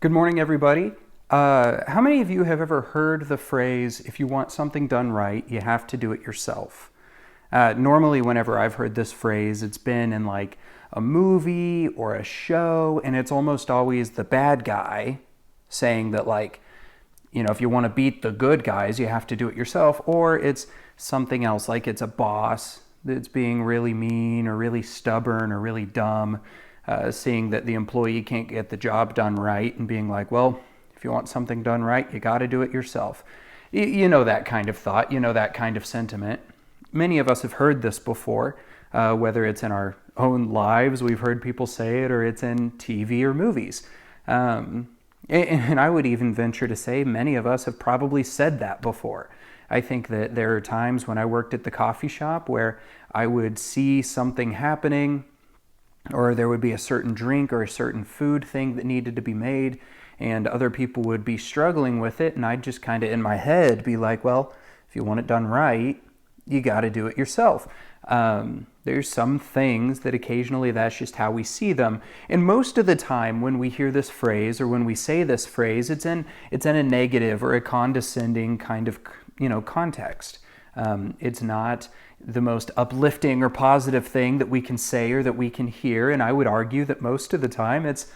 Good morning, everybody. How many of you have ever heard the phrase, if you want something done right, you have to do it yourself? Normally, whenever I've heard this phrase, it's been in like a movie or a show, and it's almost always the bad guy saying that, like, if you want to beat the good guys, you have to do it yourself, or it's something else, like it's a boss that's being really mean or really stubborn or really dumb, seeing that the employee can't get the job done right and being like, well, if you want something done right, you got to do it yourself. You know that kind of thought, you know that kind of sentiment. Many of us have heard this before, whether it's in our own lives, we've heard people say it, or it's in TV or movies. And I would even venture to say many of us have probably said that before. I think that there are times when I worked at the coffee shop where I would see something happening, or there would be a certain drink or a certain food thing that needed to be made, and other people would be struggling with it, and I'd just kind of in my head be like, well, if you want it done right, you got to do it yourself. There's some things that occasionally that's just how we see them. And most of the time when we hear this phrase or when we say this phrase, it's in a negative or a condescending kind of context. It's not the most uplifting or positive thing that we can say or that we can hear. And I would argue that most of the time it's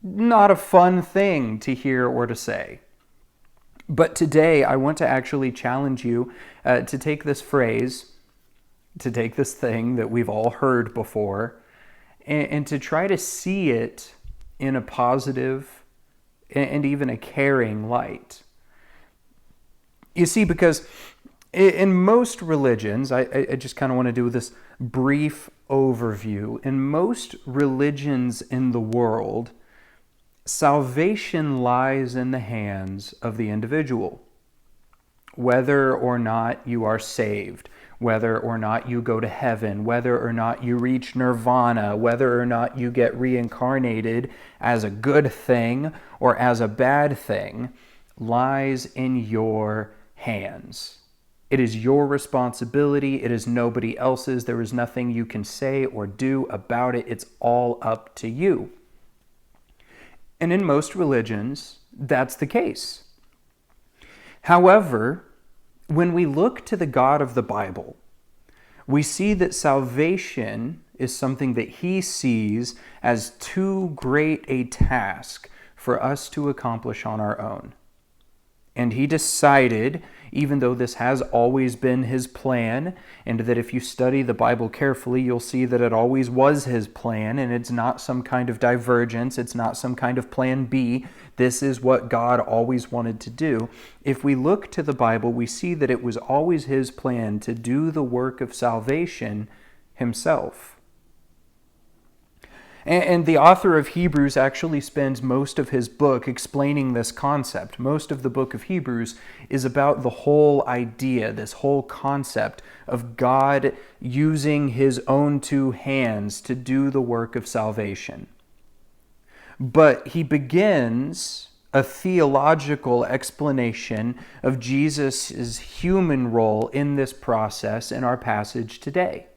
not a fun thing to hear or to say. But today I want to actually challenge you to take this phrase, to take this thing that we've all heard before, and to try to see it in a positive and even a caring light. You see, because in most religions, I just kind of want to do this brief overview. In most religions in the world, salvation lies in the hands of the individual. Whether or not you are saved, whether or not you go to heaven, whether or not you reach nirvana, whether or not you get reincarnated as a good thing or as a bad thing, lies in your hands. It is your responsibility. It is nobody else's. There is nothing you can say or do about it. It's all up to you. And in most religions, that's the case. However, when we look to the God of the Bible, we see that salvation is something that He sees as too great a task for us to accomplish on our own. And He decided, even though this has always been His plan, and that if you study the Bible carefully, you'll see that it always was His plan, and it's not some kind of divergence, it's not some kind of plan B. This is what God always wanted to do. If we look to the Bible, we see that it was always His plan to do the work of salvation Himself. And the author of Hebrews actually spends most of his book explaining this concept. Most of the book of Hebrews is about the whole idea, this whole concept of God using His own two hands to do the work of salvation. But he begins a theological explanation of Jesus' human role in this process in our passage today.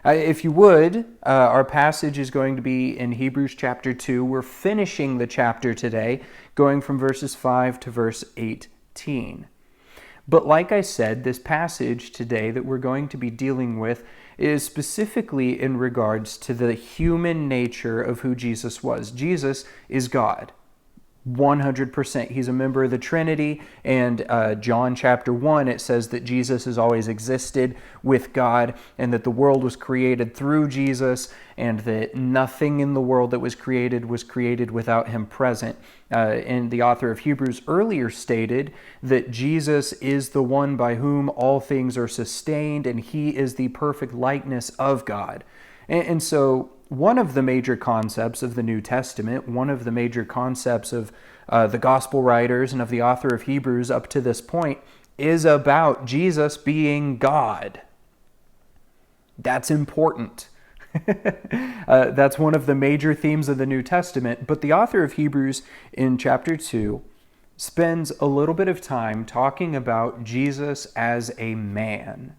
If you would, our passage is going to be in Hebrews chapter 2. We're finishing the chapter today, going from verses 5 to verse 18. But like I said, this passage today that we're going to be dealing with is specifically in regards to the human nature of who Jesus was. Jesus is God. 100%. He's a member of the Trinity, and John chapter 1, it says that Jesus has always existed with God, and that the world was created through Jesus, and that nothing in the world that was created without Him present. And the author of Hebrews earlier stated that Jesus is the one by whom all things are sustained, and He is the perfect likeness of God. And so one of the major concepts of the New Testament, one of the major concepts of the gospel writers and of the author of Hebrews up to this point, is about Jesus being God. That's important. That's one of the major themes of the New Testament. But the author of Hebrews in chapter 2 spends a little bit of time talking about Jesus as a man.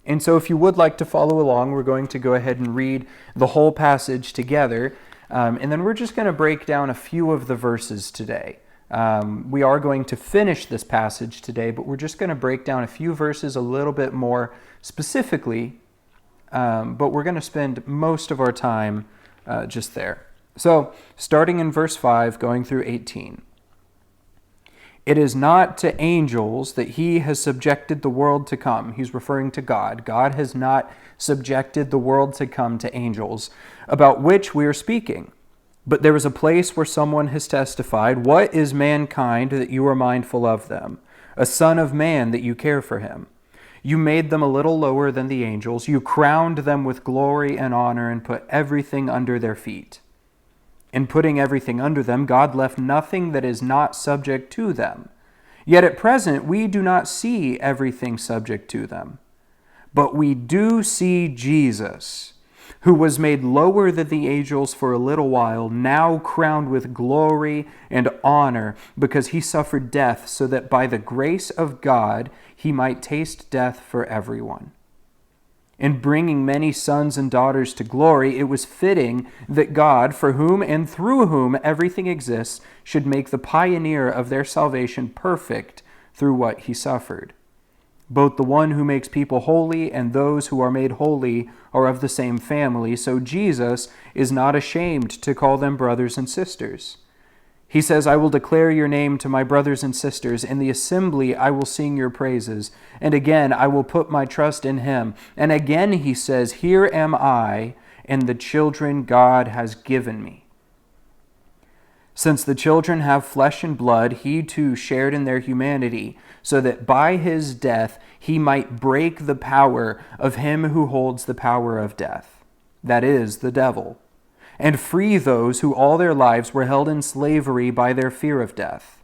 And so if you would like to follow along, we're going to go ahead and read the whole passage together. And then we're just going to break down a few of the verses today. We are going to finish this passage today, but we're just going to break down a few verses a little bit more specifically, but we're going to spend most of our time just there. So, starting in verse 5, going through 18. It is not to angels that he has subjected the world to come. He's referring to God. God has not subjected the world to come to angels, about which we are speaking. But there is a place where someone has testified, what is mankind that you are mindful of them? A son of man that you care for him. You made them a little lower than the angels. You crowned them with glory and honor and put everything under their feet. In putting everything under them, God left nothing that is not subject to them. Yet at present, we do not see everything subject to them. But we do see Jesus, who was made lower than the angels for a little while, now crowned with glory and honor, because he suffered death, so that by the grace of God he might taste death for everyone. In bringing many sons and daughters to glory, it was fitting that God, for whom and through whom everything exists, should make the pioneer of their salvation perfect through what he suffered. Both the one who makes people holy and those who are made holy are of the same family, so Jesus is not ashamed to call them brothers and sisters. He says, I will declare your name to my brothers and sisters. In the assembly I will sing your praises. And again I will put my trust in him. And again he says, here am I and the children God has given me. Since the children have flesh and blood, he too shared in their humanity, so that by his death he might break the power of him who holds the power of death, that is, the devil, and free those who all their lives were held in slavery by their fear of death.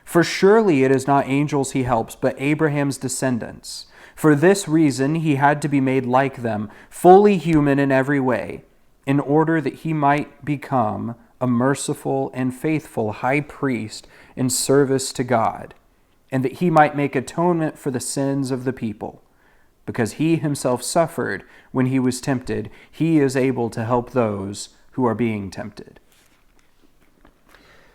For surely it is not angels he helps, but Abraham's descendants. For this reason he had to be made like them, fully human in every way, in order that he might become a merciful and faithful high priest in service to God, and that he might make atonement for the sins of the people. Because he himself suffered when he was tempted, he is able to help those who are being tempted.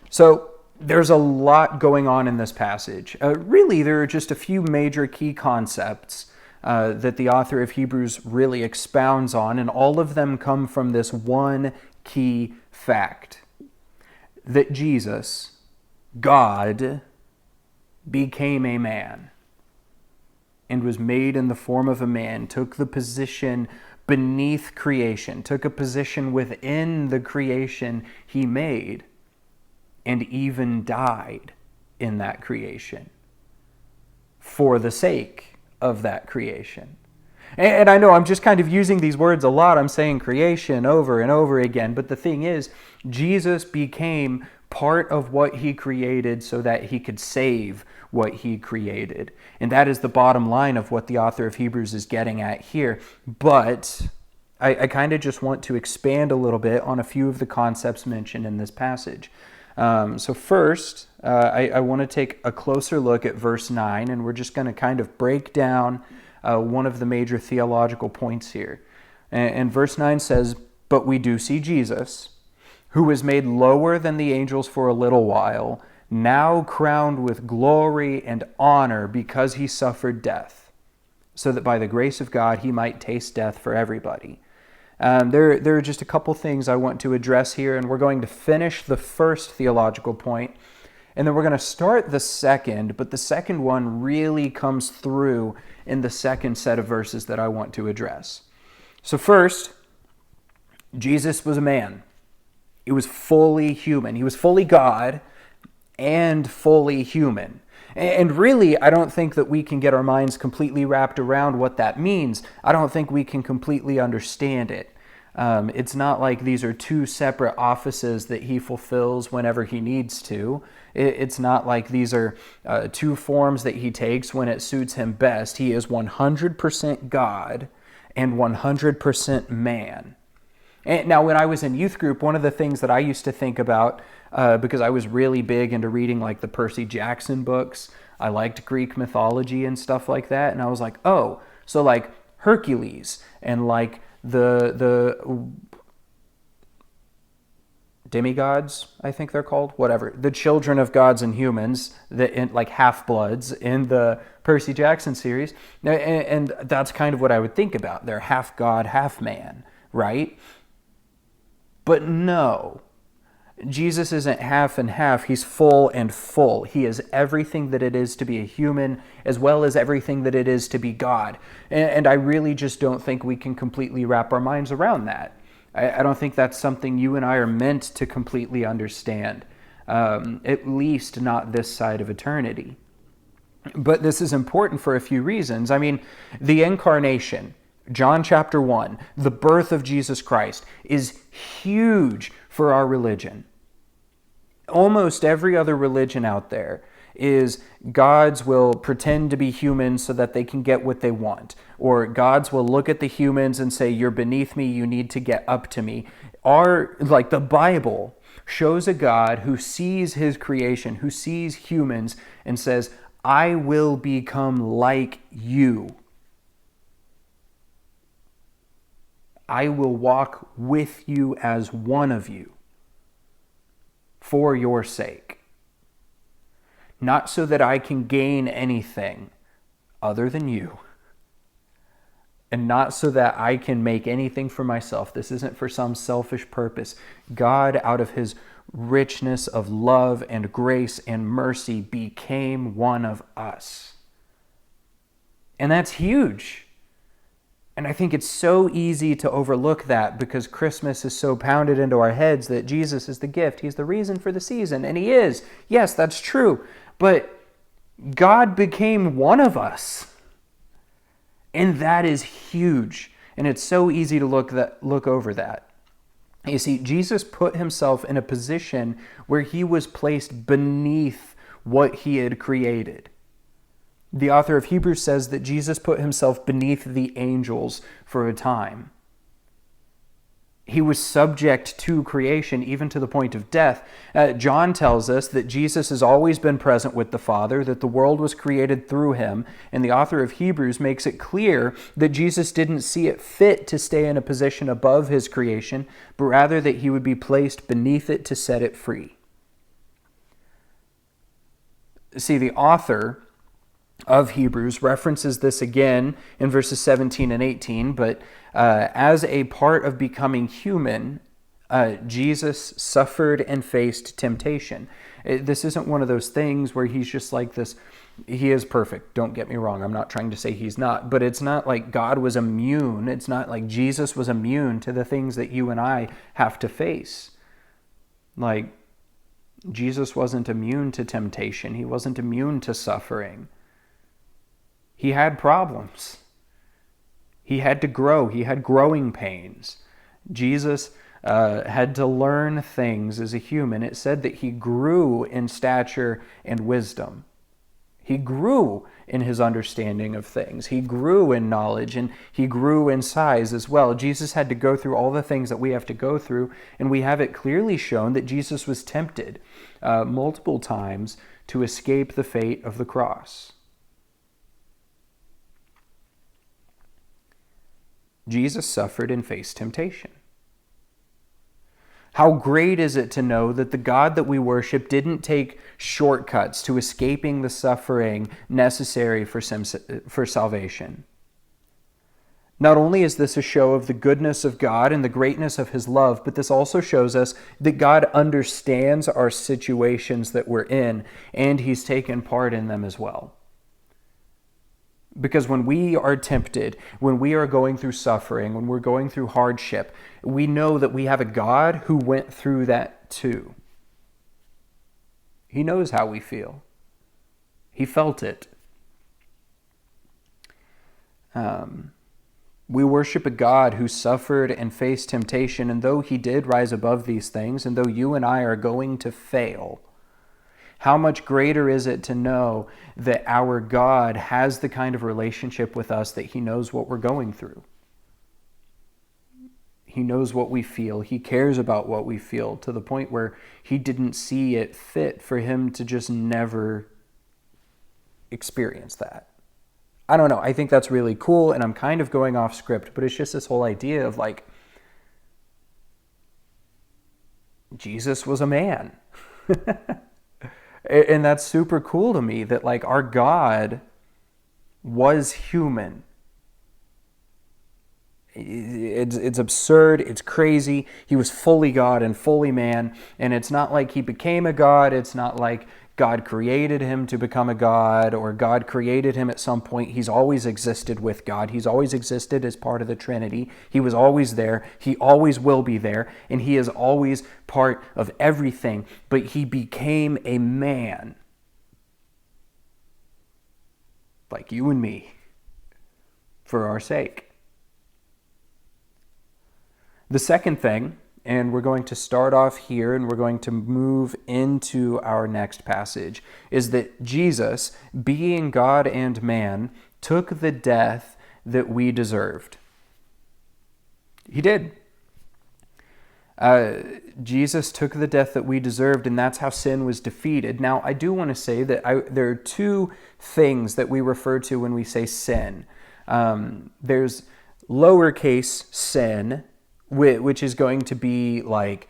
So there's a lot going on in this passage. Really, there are just a few major key concepts that the author of Hebrews really expounds on, and all of them come from this one key fact, that Jesus, God, became a man and was made in the form of a man, took the position beneath creation, took a position within the creation he made, and even died in that creation for the sake of that creation. And I know I'm just kind of using these words a lot. I'm saying creation over and over again. But the thing is, Jesus became part of what he created so that he could save what he created. And that is the bottom line of what the author of Hebrews is getting at here. But I kind of just want to expand a little bit on a few of the concepts mentioned in this passage. So first, I want to take a closer look at verse 9, and we're just going to kind of break down one of the major theological points here. And verse 9 says, but we do see Jesus, who was made lower than the angels for a little while, now crowned with glory and honor because he suffered death, so that by the grace of God he might taste death for everybody. There are just a couple things I want to address here, and we're going to finish the first theological point, and then we're going to start the second, but the second one really comes through in the second set of verses that I want to address. So first, Jesus was a man. He was fully human. He was fully God and fully human. And really, I don't think that we can get our minds completely wrapped around what that means. I don't think we can completely understand it. It's not like these are two separate offices that he fulfills whenever he needs to. It's not like these are two forms that he takes when it suits him best. He is 100% God and 100% man. And now, when I was in youth group, one of the things that I used to think about, because I was really big into reading like the Percy Jackson books, I liked Greek mythology and stuff like that, and I was like, oh, so like Hercules and like the demigods, I think they're called, whatever, the children of gods and humans, like half-bloods in the Percy Jackson series. And that's kind of what I would think about. They're half god, half man, right? But no, Jesus isn't half and half. He's full and full. He is everything that it is to be a human, as well as everything that it is to be God. And I really just don't think we can completely wrap our minds around that. I don't think that's something you and I are meant to completely understand, at least not this side of eternity. But this is important for a few reasons. I mean, the incarnation, John chapter 1, the birth of Jesus Christ, is huge for our religion. Almost every other religion out there is gods will pretend to be humans so that they can get what they want. Or gods will look at the humans and say, you're beneath me, you need to get up to me. The Bible shows a God who sees his creation, who sees humans and says, I will become like you. I will walk with you as one of you for your sake. Not so that I can gain anything other than you. And not so that I can make anything for myself. This isn't for some selfish purpose. God, out of his richness of love and grace and mercy, became one of us. And that's huge. And I think it's so easy to overlook that because Christmas is so pounded into our heads that Jesus is the gift. He's the reason for the season. And he is. Yes, that's true. But God became one of us. And that is huge. And it's so easy to look over that. You see, Jesus put himself in a position where he was placed beneath what he had created. The author of Hebrews says that Jesus put himself beneath the angels for a time. He was subject to creation, even to the point of death. John tells us that Jesus has always been present with the Father, that the world was created through him, and the author of Hebrews makes it clear that Jesus didn't see it fit to stay in a position above his creation, but rather that he would be placed beneath it to set it free. See, the author of Hebrews references this again in verses 17 and 18, but as a part of becoming human, Jesus suffered and faced temptation. This isn't one of those things where he's just like this. He is perfect, don't get me wrong. I'm not trying to say he's not, but it's not like God was immune. It's not like Jesus was immune to the things that you and I have to face. Like, Jesus wasn't immune to temptation. He wasn't immune to suffering. He had problems. He had to grow. He had growing pains. Jesus had to learn things as a human. It said that he grew in stature and wisdom. He grew in his understanding of things. He grew in knowledge, and he grew in size as well. Jesus had to go through all the things that we have to go through, and we have it clearly shown that Jesus was tempted multiple times to escape the fate of the cross. Jesus suffered and faced temptation. How great is it to know that the God that we worship didn't take shortcuts to escaping the suffering necessary for salvation. Not only is this a show of the goodness of God and the greatness of his love, but this also shows us that God understands our situations that we're in, and he's taken part in them as well. Because when we are tempted, when we are going through suffering, when we're going through hardship, we know that we have a God who went through that too. He knows how we feel. He felt it. We worship a God who suffered and faced temptation, and though he did rise above these things, and though you and I are going to fail, how much greater is it to know that our God has the kind of relationship with us that he knows what we're going through. He knows what we feel. He cares about what we feel to the point where he didn't see it fit for him to just never experience that. I don't know. I think that's really cool, and I'm kind of going off script, but it's just this whole idea of like, Jesus was a man. And that's super cool to me that like our God was human. It's absurd. It's crazy. He was fully God and fully man. And it's not like he became a God. It's not like God created him to become a God or God created him at some point. He's always existed with God. He's always existed as part of the Trinity. He was always there. He always will be there. And he is always part of everything. But he became a man like you and me for our sake. The second thing, and we're going to start off here and we're going to move into our next passage, is that Jesus, being God and man, took the death that we deserved. He did. Jesus took the death that we deserved, and that's how sin was defeated. Now, I do want to say that there are two things that we refer to when we say sin. There's lowercase sin, which is going to be like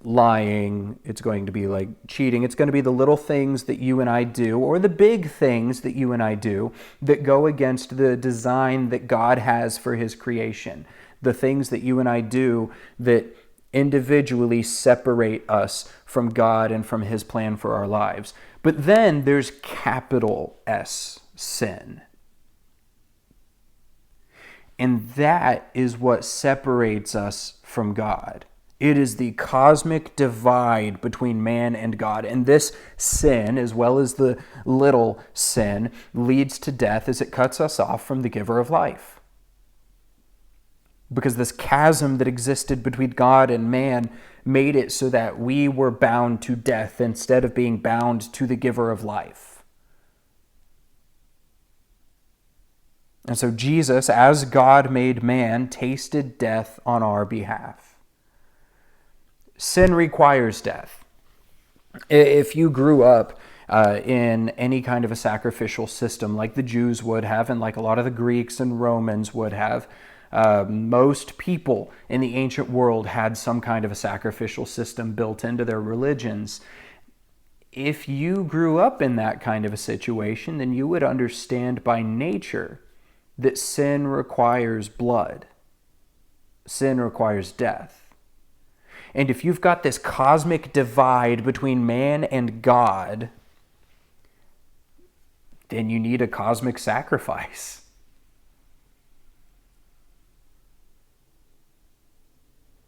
lying, it's going to be like cheating, it's going to be the little things that you and I do, or the big things that you and I do that go against the design that God has for his creation. The things that you and I do that individually separate us from God and from his plan for our lives. But then there's capital S, sin. And that is what separates us from God. It is the cosmic divide between man and God. And this sin, as well as the little sin, leads to death as it cuts us off from the giver of life. Because this chasm that existed between God and man made it so that we were bound to death instead of being bound to the giver of life. And so Jesus, as God made man, tasted death on our behalf. Sin requires death. If you grew up in any kind of a sacrificial system like the Jews would have, and like a lot of the Greeks and Romans would have, most people in the ancient world had some kind of a sacrificial system built into their religions. If you grew up in that kind of a situation, then you would understand by nature that sin requires blood. Sin requires death. And if you've got this cosmic divide between man and God, then you need a cosmic sacrifice.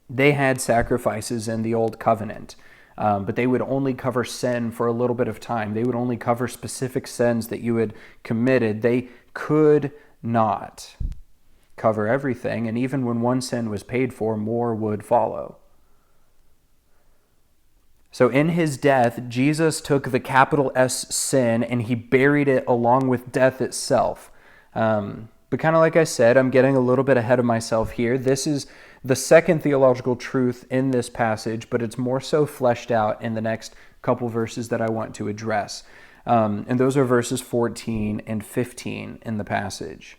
They had sacrifices in the Old Covenant, but they would only cover sin for a little bit of time. They would only cover specific sins that you had committed. They could not cover everything, and even when one sin was paid for, more would follow. So in his death, Jesus took the capital S sin and he buried it along with death itself. But kind of like I said, I'm getting a little bit ahead of myself here. This is the second theological truth in this passage, but it's more so fleshed out in the next couple verses that I want to address. And those are verses 14 and 15 in the passage.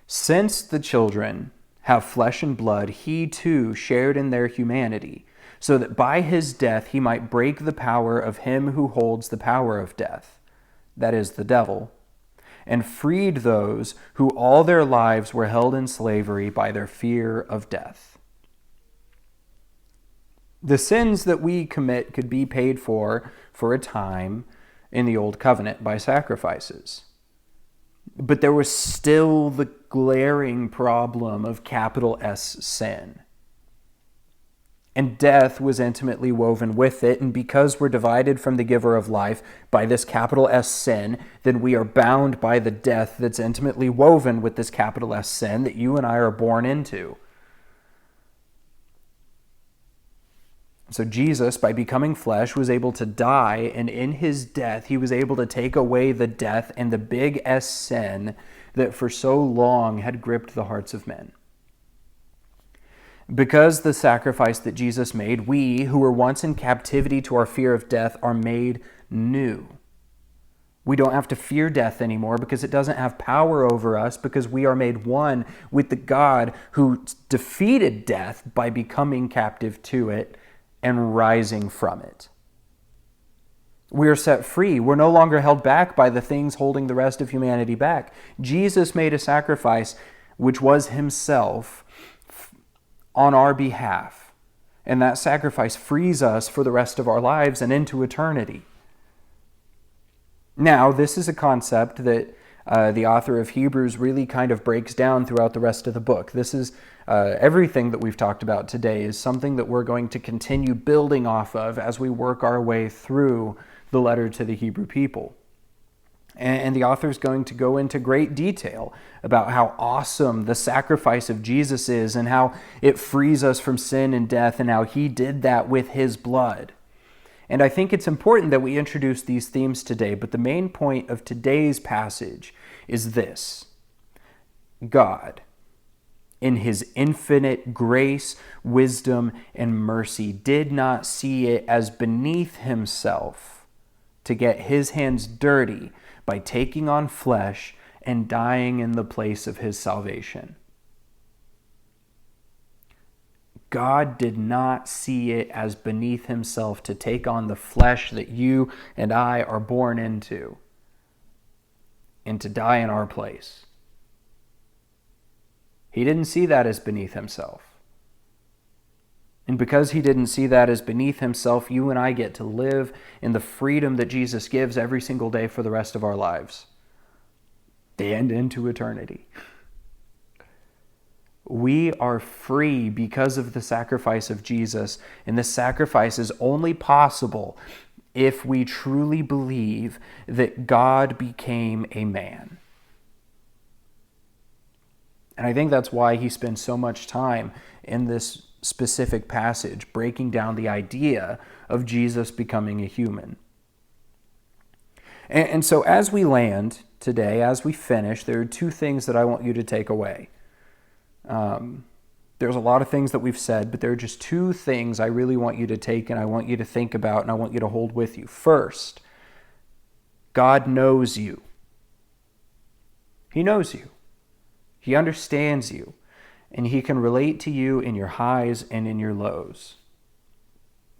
Since the children have flesh and blood, he too shared in their humanity, so that by his death he might break the power of him who holds the power of death, that is, the devil, and freed those who all their lives were held in slavery by their fear of death. The sins that we commit could be paid for a time in the Old Covenant by sacrifices. But there was still the glaring problem of capital S sin. And death was intimately woven with it. And because we're divided from the giver of life by this capital S sin, then we are bound by the death that's intimately woven with this capital S sin that you and I are born into. So Jesus, by becoming flesh, was able to die, and in his death, he was able to take away the death and the big S sin that for so long had gripped the hearts of men. Because the sacrifice that Jesus made, we, who were once in captivity to our fear of death, are made new. We don't have to fear death anymore because it doesn't have power over us, because we are made one with the God who defeated death by becoming captive to it and rising from it. We are set free. We're no longer held back by the things holding the rest of humanity back. Jesus made a sacrifice, which was himself, on our behalf. And that sacrifice frees us for the rest of our lives and into eternity. Now, this is a concept that the author of Hebrews really kind of breaks down throughout the rest of the book. This is everything that we've talked about today is something that we're going to continue building off of as we work our way through the letter to the Hebrew people. And the author is going to go into great detail about how awesome the sacrifice of Jesus is and how it frees us from sin and death and how he did that with his blood. And I think it's important that we introduce these themes today, but the main point of today's passage is this: God, in his infinite grace, wisdom, and mercy, did not see it as beneath himself to get his hands dirty by taking on flesh and dying in the place of his salvation. God did not see it as beneath himself to take on the flesh that you and I are born into and to die in our place. He didn't see that as beneath himself. And because he didn't see that as beneath himself, you and I get to live in the freedom that Jesus gives every single day for the rest of our lives and into eternity. We are free because of the sacrifice of Jesus, and this sacrifice is only possible if we truly believe that God became a man. And I think that's why he spends so much time in this specific passage breaking down the idea of Jesus becoming a human. And so as we land today, as we finish, there are two things that I want you to take away. There's a lot of things that we've said, but there are just two things I really want you to take and I want you to think about and I want you to hold with you. First, God knows you. He knows you. He understands you. And he can relate to you in your highs and in your lows.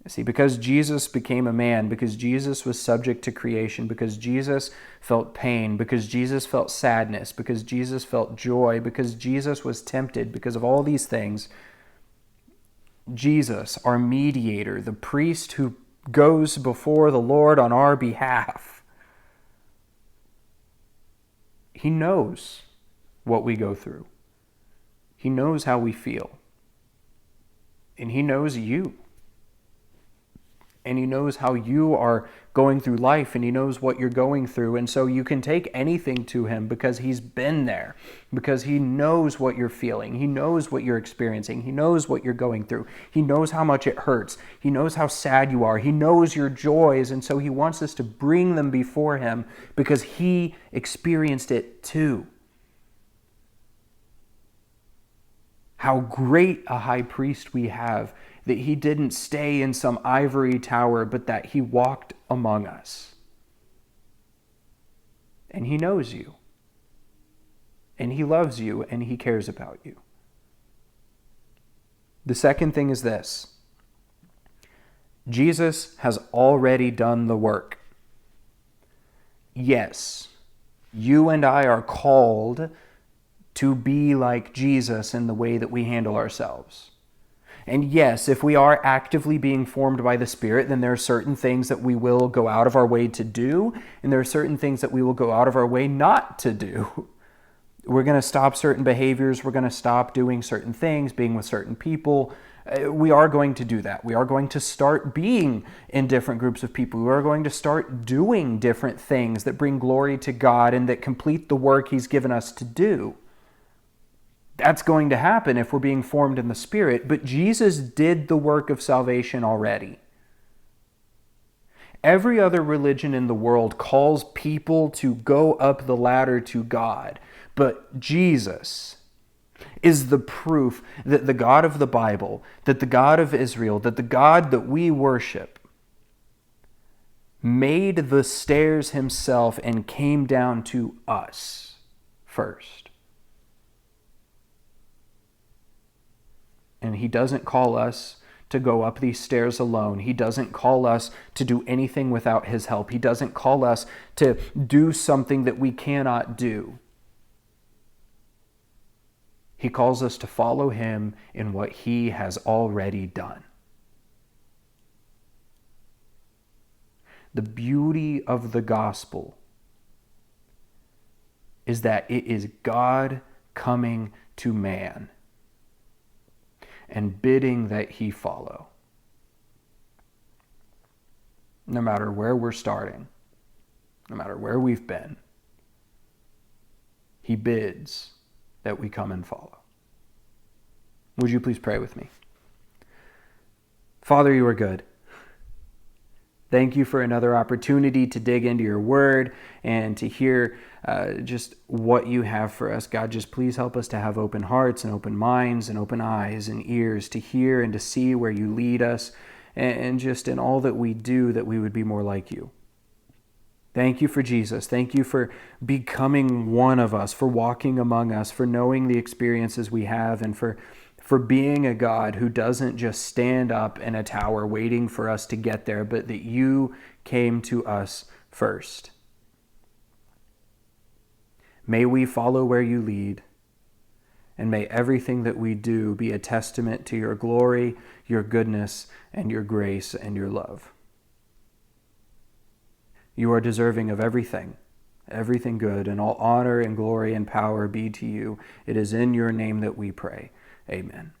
See, because Jesus became a man, because Jesus was subject to creation, because Jesus felt pain, because Jesus felt sadness, because Jesus felt joy, because Jesus was tempted, because of all these things, Jesus, our mediator, the priest who goes before the Lord on our behalf, he knows what we go through. He knows how we feel. And he knows you. And he knows how you are going through life, and he knows what you're going through. And so you can take anything to him because he's been there, because he knows what you're feeling. He knows what you're experiencing. He knows what you're going through. He knows how much it hurts. He knows how sad you are. He knows your joys. And so he wants us to bring them before him because he experienced it too. How great a high priest we have, that he didn't stay in some ivory tower, but that he walked among us. And he knows you. And he loves you, and he cares about you. The second thing is this: Jesus has already done the work. Yes, you and I are called to be like Jesus in the way that we handle ourselves. And yes, if we are actively being formed by the Spirit, then there are certain things that we will go out of our way to do, and there are certain things that we will go out of our way not to do. We're going to stop certain behaviors. We're going to stop doing certain things, being with certain people. We are going to do that. We are going to start being in different groups of people. We are going to start doing different things that bring glory to God and that complete the work he's given us to do. That's going to happen if we're being formed in the Spirit, but Jesus did the work of salvation already. Every other religion in the world calls people to go up the ladder to God, but Jesus is the proof that the God of the Bible, that the God of Israel, that the God that we worship made the stairs himself and came down to us first. And he doesn't call us to go up these stairs alone. He doesn't call us to do anything without his help. He doesn't call us to do something that we cannot do. He calls us to follow him in what he has already done. The beauty of the gospel is that it is God coming to man and bidding that he follow. No matter where we're starting, no matter where we've been, he bids that we come and follow. Would you please pray with me? Father, you are good. Thank you for another opportunity to dig into your word and to hear just what you have for us. God, just please help us to have open hearts and open minds and open eyes and ears to hear and to see where you lead us, and just in all that we do, that we would be more like you. Thank you for Jesus. Thank you for becoming one of us, for walking among us, for knowing the experiences we have, and for being a God who doesn't just stand up in a tower waiting for us to get there, but that you came to us first. May we follow where you lead, and may everything that we do be a testament to your glory, your goodness, and your grace and your love. You are deserving of everything good, and all honor and glory and power be to you. It is in your name that we pray. Amen.